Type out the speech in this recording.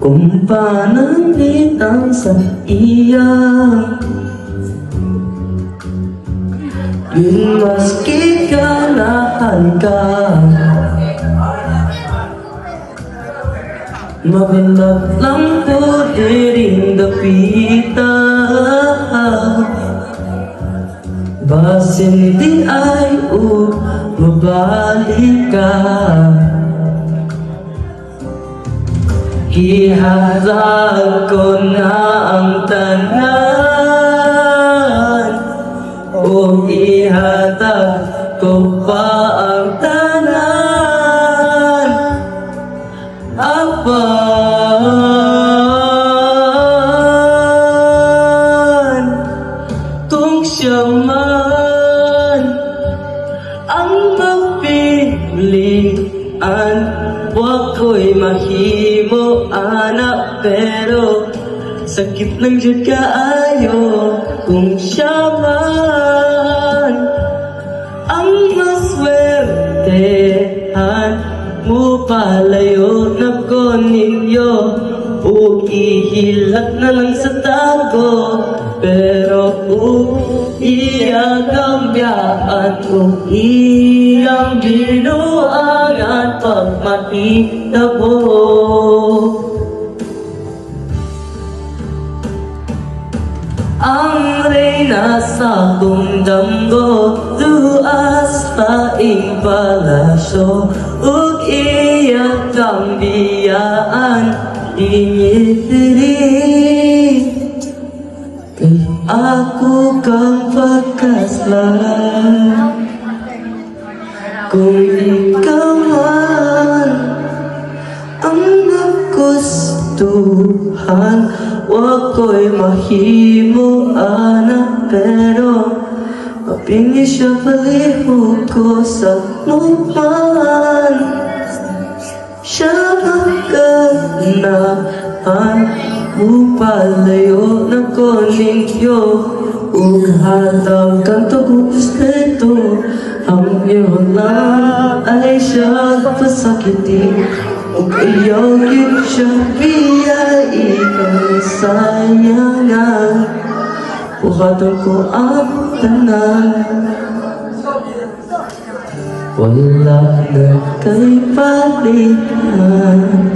kung pananalitang sa iya. Maski kalahan ka, mabalat lang po rin dapita. Basin di ay mabalik ka. Iharap ko na ang tanan, o ihatag ko pa ang tanan. Apan kung siya man ang mapilian, wag ko'y mahimo anak, pero sakit lang dyan kaayo kung siya man ang maswertehan. Mo palayo na ko ninyo, o ihilat na lang sa tago, pero iyang gambiyaan ko, iyang binuang at pagmatitabo. Ang reyna sa akong damgo, duas paing palasyo, ug iyang kambiyaan initiri. Kay ako kang pagkaslan, kung ikaw man ang nagustuhan, wag ko'y mahimo anak, pero mapingi siya palihog ko sa mupan. Siya maganahan, upalayo na ko ninyo, ug hatag kang tugong respeto. Ang iyo lang ay siya pasakiti, ug ayaw yun siya biyai kang sayangan. Buhaton ko ang tanan, wala na kay palitan.